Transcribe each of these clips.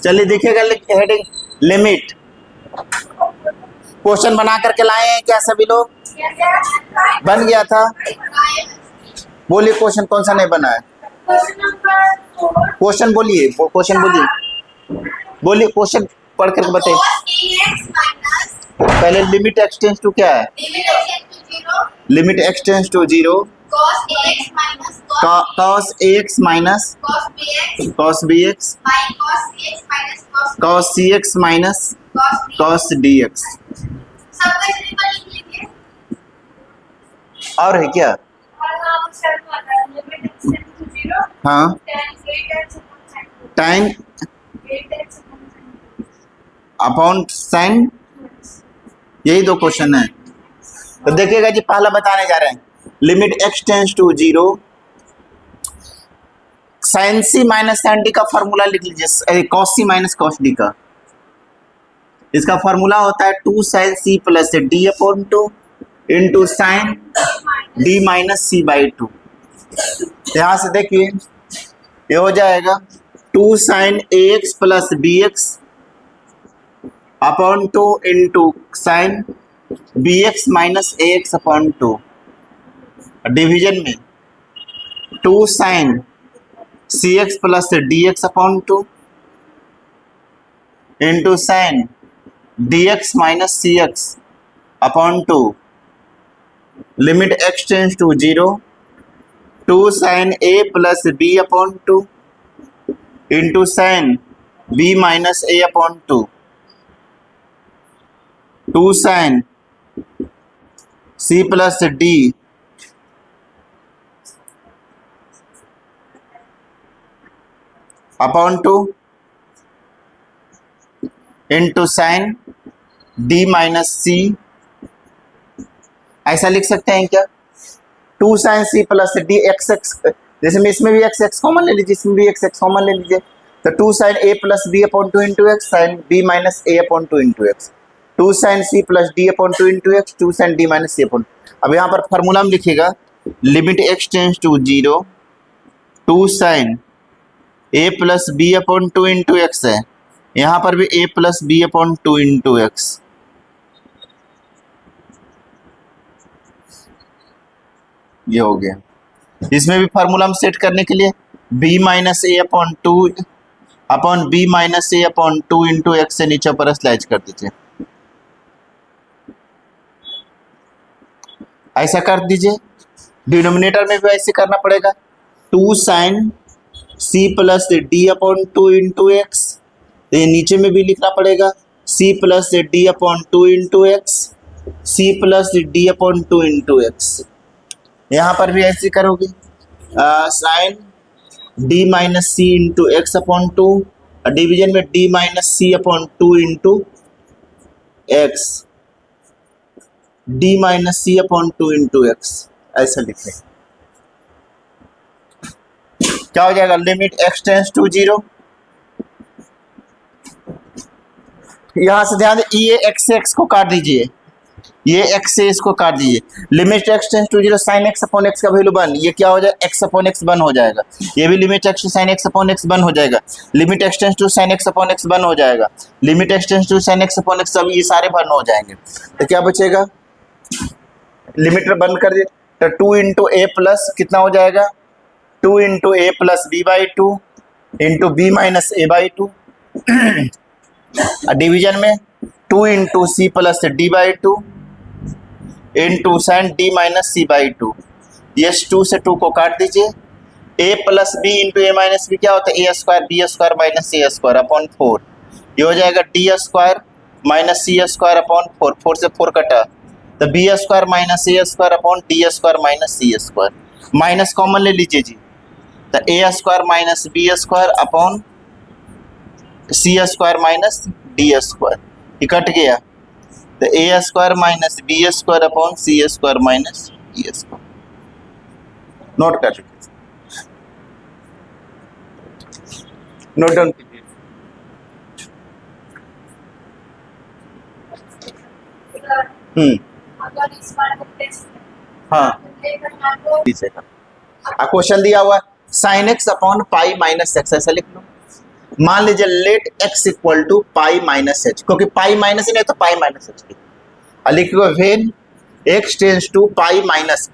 चलिए देखिएगा heading limit. Question बना करके लाए हैं क्या सभी लोग? बन गया था। बोलिए क्वेश्चन कौन सा नहीं बना है? क्वेश्चन बोलिए, क्वेश्चन बोलिए, बोलिए क्वेश्चन पढ़ करके बताइए। पहले लिमिट एक्सटेंस टू क्या है? Limit x tends to zero cos ax minus cos bx cos cx minus cos dx। और है क्या? हाँ, tan अपॉन sin, यही दो क्वेश्चन है। तो देखिएगा जी, पहला बताने जा रहे हैं। Limit x tends to zero, sine C minus sine D का फॉर्मूला लिख लीजिए, cos C minus cos D का। इसका फॉर्मूला होता है 2 sine C plus D upon 2 into sine D minus C by 2। यहां से देखिए ये हो जाएगा 2 sine A x plus B x upon 2 into sine B x minus A x upon 2। Division में 2 sine C x plus D x upon 2 into sine D x minus C x upon 2। Limit x tends to zero, 2 sine A plus B upon 2 into sine B minus A upon 2। 2 sine C plus D upon 2 into sine D minus C. ऐसा लिख सकते हैं क्या? 2 sine C plus D x x, जैसे में इसमें भी x x common ले लीजिए, इसमें भी एक्स एक्स कॉमन ले लीजिए। तो 2 sine A plus B upon 2 into x sine B minus A upon 2 into x. 2 sine C plus D upon 2 into x 2 sine D minus C upon. अब यहाँ पर फॉर्मूला में लिखिएगा limit x tends to zero, 2 sine A plus B upon 2 into x है, यहाँ पर भी A plus B upon 2 into x. ये हो गया। इसमें भी फार्मूला में सेट करने के लिए b minus A upon 2 upon B minus A upon 2 into x से नीचे पर स्लाइड कर दीजिए। ऐसा कर दीजिए। डिनोमिनेटर में भी ऐसे करना पड़ेगा। 2 sine C plus D upon 2 into x, ये नीचे में भी लिखना पड़ेगा c plus D upon 2 into x, C plus D upon 2 into x. यहाँ पर भी ऐसे करोगे, sine D minus C into x upon 2, division में D minus C upon 2 into x, D minus C upon 2 into x. ऐसा लिखें। क्या हो जाएगा? Limit x tends to zero, यहां से ध्यान दें ये एक्स से एक्स को काट दीजिए, ये एक्स से इसको काट दीजिए। Limit x tends to zero, sine x upon x का वैल्यू 1, ये क्या हो जाएगा? एक्स अपॉन एक्स 1 हो जाएगा। ये भी limit x to sine x upon x 1 हो जाएगा। Limit x tends to sine x upon x 1 हो जाएगा। Limit x tends to sine x upon x, सब ये सारे 1 हो जाएंगे। तो क्या बचेगा? लिमिट बंद कर दिए तो 2 इंटू ए प्लस कितना हो जाएगा? 2 into a plus b by 2 into b minus a by 2। Division में 2 into c plus d by 2 into sine D minus C by 2। ये 2 से 2 को काट दीजिए। A plus b into a minus b क्या होता है? A square b square minus C square upon 4। ये हो जाएगा डी स्क्वायर माइनस सी स्क्वायर अपॉन 4, 4 से 4 कटा तो बी स्क्वायर माइनस ए square upon D square minus सी स्क्वायर। माइनस कॉमन ले लीजिए जी, तो A square minus B square upon C square minus D square, ये कट गया तो A square minus B square upon C square minus D square. Note कर लीजिए, नोट डाउन कीजिए। हाँ, क्वेश्चन दिया हुआ है sine x upon pi minus x, ऐसा लिख लो। मान लीजिए let x equal to pi minus h, क्योंकि पाई माइनस ही नहीं तो पाई माइनस एच की, लिखो when x tends to pi minus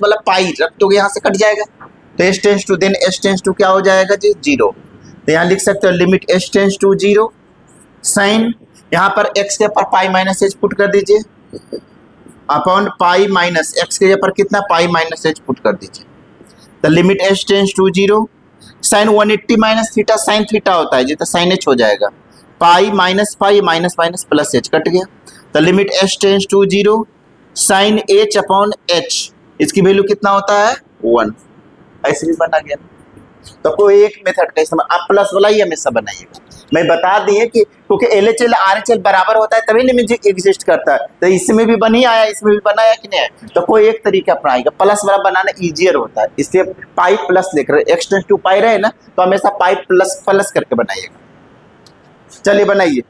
मतलब पाई रख दोगे यहाँ से कट जाएगा, तो s tends to then s tends to क्या हो जाएगा जी 0। तो यहाँ लिख सकते हो limit s tends to 0 sine यहाँ पर x के ऊपर पाई माइनस एच पुट कर दीजिए अपॉन पाई माइनस x के ऊपर कितना पाई माइनस एच पुट कर दीजिए। तो limit s tends to 0 sine 180 minus theta sine theta होता है जी, तो साइन h हो जाएगा pi minus minus plus h कट गया। तो limit s tends to 0 sine h upon h, इसकी वैल्यू कितना होता है 1। ऐसे भी बना गया। तो कोई एक मेथड का इस्तेमाल, आप प्लस वाला ही हमेशा बनाइएगा। मैं बता दिए कि क्योंकि LHL RHL बराबर होता है तभी लिमिट एग्जिस्ट करता है, तो इसमें भी बन ही आया, इसमें भी बनाया कि नहीं, तो कोई एक तरीका अपनाएगा। प्लस वाला बनाना इजियर होता है, इसलिए पाई प्लस लिख रहे, x टेंस टू पाई रहे ना तो हमेशा पाई प्लस प्लस करके बनाइएगा। चलिए बनाइए।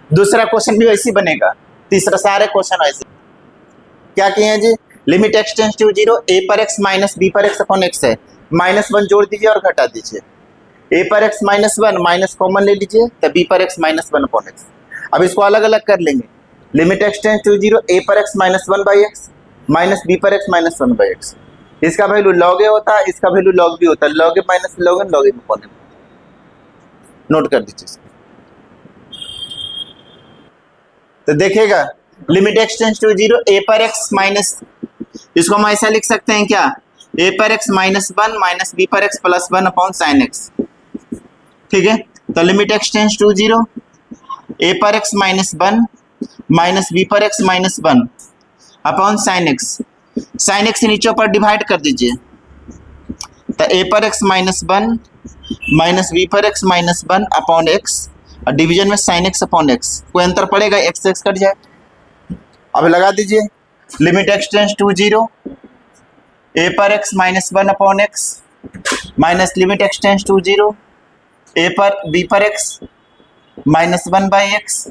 दूसरा क्वेश्चन भी वैसे बनेगा, तीसरा सारे क्वेश्चन वैसे। क्या किए हैं जी, limit x tends to 0 a पर x माइनस b पर x अपॉन x है, -1 जोड़ दीजिए और घटा दीजिए। a पर x -1 माइनस कॉमन ले लीजिए, तो b पर x -1 अपॉन x। अब इसको अलग अलग कर लेंगे। Limit x tends to 0 a पर x -1 by x minus b पर x -1 बाई x। इसका वैल्यू लॉग a होता है, इसका वैल्यू लॉग b होता है, log a minus log n upon m। Note कर दीजिए। तो देखिएगा limit x tends to 0 a पर x माइनस, इसको हम ऐसा लिख सकते हैं क्या, a पर x -1 माइनस b पर x +1 अपॉन साइन x। ठीक है, तो limit x tends to 0 a पर x -1 माइनस b पर x -1 upon sine x। Sine x नीचे ऊपर डिवाइड कर दीजिए, तो a पर x -1 माइनस b पर x -1 अपॉन x, और डिवीजन में साइन x अपॉन x। कोई अंतर पड़ेगा, x से x कट जाए। अब लगा दीजिए limit x tends to 0 a पर x -1 upon x minus limit x tends to 0 a पर b पर x -1 बाई x।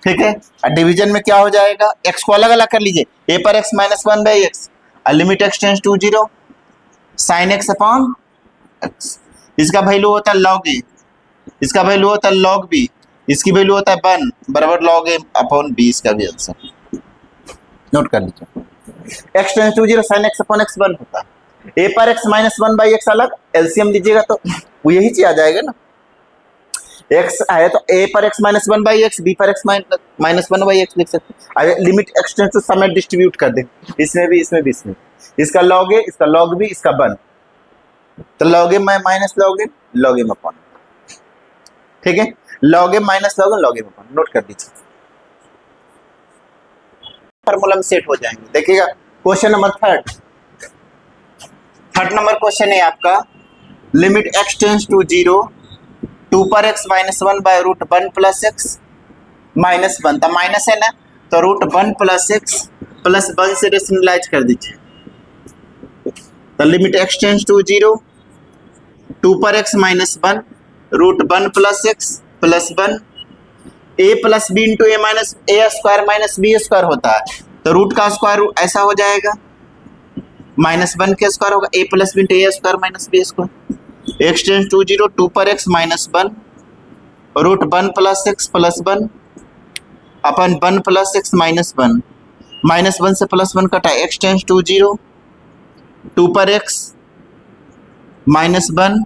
ठीक है, और डिवीजन में क्या हो जाएगा, x को अलग अलग कर लीजिए, a पर x -1 बाई x और limit x tends to 0 sine x upon x। इसका वैल्यू होता है लॉग a, इसका वैल्यू होता है लॉग b, इसकी वैल्यू होता है 1 बराबर लॉग a अपॉन b। इसका भी आंसर नोट कर लीजिए। x tends to 0 sine x upon x 1 होता है, a पर x -1 बाई x अलग, एलसीएम लीजिएगा तो वो यही चीज आ जाएगा ना। x आया तो a पर x -1 बाई x, b पर x -1 बाई x लिख सकते हैं। लिमिट x टेंस टू समेट डिस्ट्रीब्यूट कर दे, इसमें भी इसमें भी इसमें, इसका लॉग a इसका लॉग b इसका 1, तो log a minus log m upon. ठीक है, log m minus log m upon. Note कर दीजिए, फार्मूला में सेट हो जाएंगे। देखिएगा question number third number question है आपका, लिमिट x टेंस टू 0 2 पर x -1 by root 1 plus x minus 1, तो माइनस है ना, तो रूट 1 प्लस x प्लस 1 से रेशनलाइज कर दीजिए। तो लिमिट x टेंस टू 0 2 पर x -1 root 1 plus x plus 1 a plus b into a minus A square minus B square होता है, तो रूट का स्क्वायर ऐसा हो जाएगा -1 के स्क्वायर होगा a plus b into a square minus B square. x tends to 0 2 पर x -1 root 1 plus x plus 1 upon 1 plus x -1, -1 से +1 कटा, x टेंस टू 0 2 पर x -1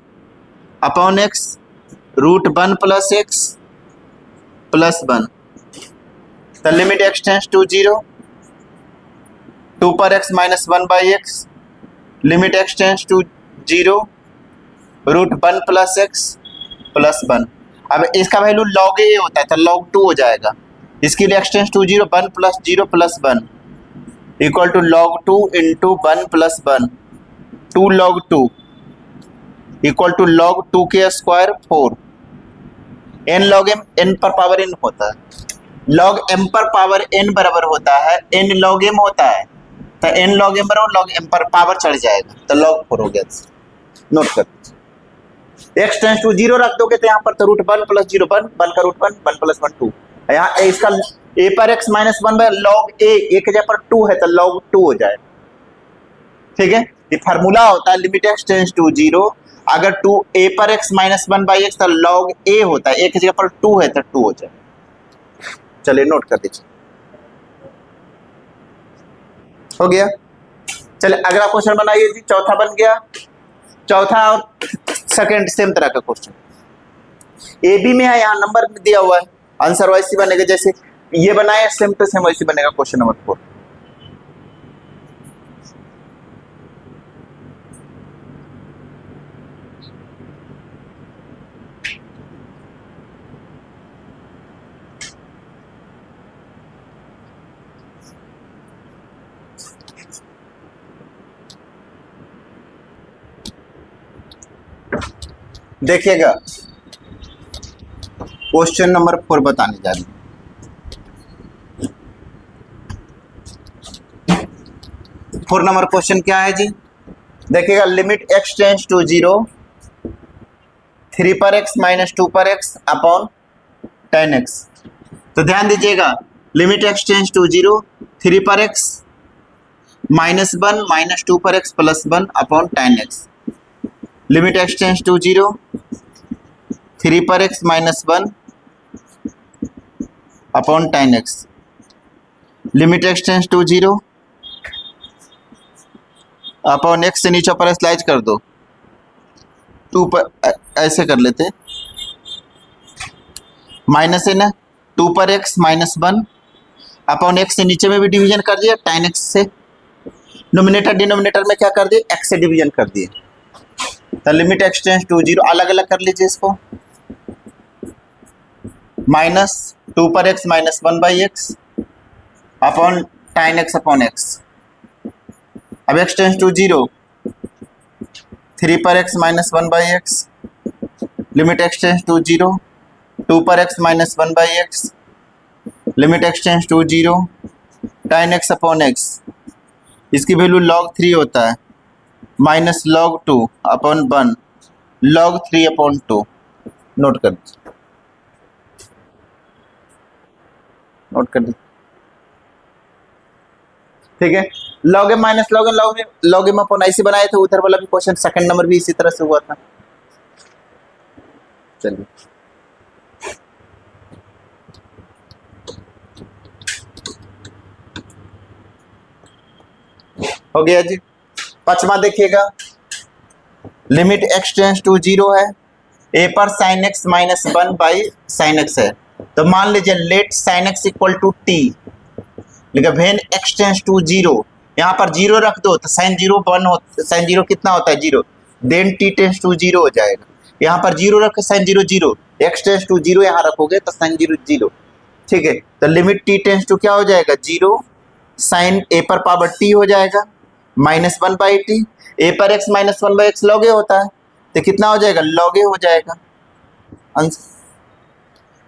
upon x root 1 plus x plus 1। तो limit x tends to 0 2 पर x -1 by x limit x tends to 0 root 1 plus x plus 1। अब इसका value log a होता है, तो लॉग 2 हो जाएगा। इसके लिए x tends to 0 1 plus 0 plus 1 equal to log 2 into 1 plus 1 2 log 2 equal to log 2 के square 4। n log m n पर पावर n होता है, log m पर पावर n बराबर होता है n log m होता है, तो n log m बराबर log m पर पावर चढ़ जाएगा, तो log 4 हो गया। नोट कर दीजिए, x टेंस टू 0 रख दोगे तो यहाँ पर तो रूट 1 प्लस 0 1 1 का रूट 1 1 प्लस 1 2, यहाँ इसका a पर x -1 बाय log a, एक जगह पर 2 है तो log 2 हो जाएगा। ठीक है, ये फार्मूला होता है limit x tends to zero, अगर टू ए पर x minus one by x तो लॉग ए होता है, ए की जगह पर टू है तो टू हो जाए। चलिए नोट कर दीजिए, हो गया। चलिए अगला क्वेश्चन बनाइए जी, चौथा बन गया। चौथा और सेकंड सेम तरह का क्वेश्चन, ए बी में है, यहाँ नंबर दिया हुआ है, आंसर वैसी बनेगा जैसे ये बनाए, सेम टू सेम वैसी बनेगा क्वेश्चन नंबर 4। देखिएगा क्वेश्चन नंबर 4 बताने जा रही हूं। 4 नंबर क्वेश्चन क्या है जी, देखिएगा limit x tends to zero 3 पर एक्स माइनस 2 पर एक्स अपॉन 10x। तो ध्यान दीजिएगा, limit x tends to zero 3 पर एक्स माइनस 1 माइनस 2 पर x plus 1 upon 10x। Limit x tends to zero 3 पर x minus 1 upon 10x। Limit x tends to zero upon x से नीचे पर slide कर दो, 2 पर ऐसे कर लेते, माइनस है ना, 2 पर एक्स माइनस 1 अपॉन एक्स से नीचे में भी डिवीजन कर दिया, 10x से नोमिनेटर डिनोमिनेटर में क्या कर दिए, x से डिवीजन कर दिए। तो limit x tends to zero अलग अलग कर लीजिए इसको, माइनस 2 पर x minus 1 by x upon 10x upon x. अब एक्स टेंस टू जीरो 3 पर x minus 1 by x, limit x tends to zero 2 पर x minus 1 by x, limit x tends to zero 10x upon x. इसकी value log 3 होता है, minus log 2 अपॉन 1 log 3 upon 2। Note कर दीजिए, note कर दीजिए, ठीक है। log m minus log n log m upon ऐसे बनाए थे, उधर वाला भी क्वेश्चन सेकंड नंबर भी इसी तरह से हुआ था। चलिए हो गया जी। पांचवा देखिएगा, limit x tends to zero है, ए पर sine x minus 1 by sine x है। तो मान लीजिए let sine x equal to T, लेकिन when x tends to zero, यहाँ पर जीरो रख दो तो साइन जीरो 1 हो, साइन जीरो कितना होता है, zero, then T tends to zero हो जाएगा। यहाँ पर जीरो रख sine zero zero, x tends to zero यहाँ रखोगे तो साइन जीरो जीरो, ठीक है। तो लिमिट टी टेंस टू क्या हो जाएगा, जीरो, साइन ए पर पावर टी हो जाएगा माइनस 1 बाई टी, ए पर x minus 1 by x log ए होता है, तो कितना हो जाएगा, लॉग ए हो जाएगा answer.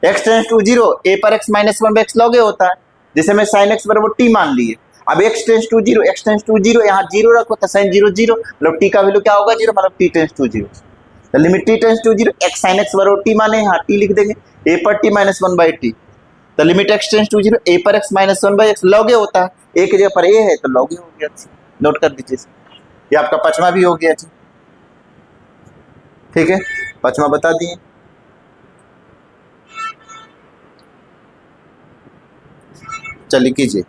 X tends to zero ए पर x minus 1 by x log ए होता है, जिसे मैं साइन एक्स बराबर टी मान लिए। अब एक्स टेंस टू जीरो यहाँ जीरो रखो तो साइन जीरो जीरो, मतलब टी का वैल्यू क्या होगा, जीरो, मतलब टी टेंस टू जीरो। तो limit t tends to zero x sine x बराबर टी माने, यहाँ टी लिख देंगे, ए पर टी माइनस 1 बाई टी। तो limit x tends to zero ए पर x minus 1 by x log ए होता है, ए की जगह पर ए है तो लॉग ए हो गया। नोट कर दीजिए, ये आपका पांचवा भी हो गया जी, ठीक है, पांचवा बता दिए। चलिए कीजिए।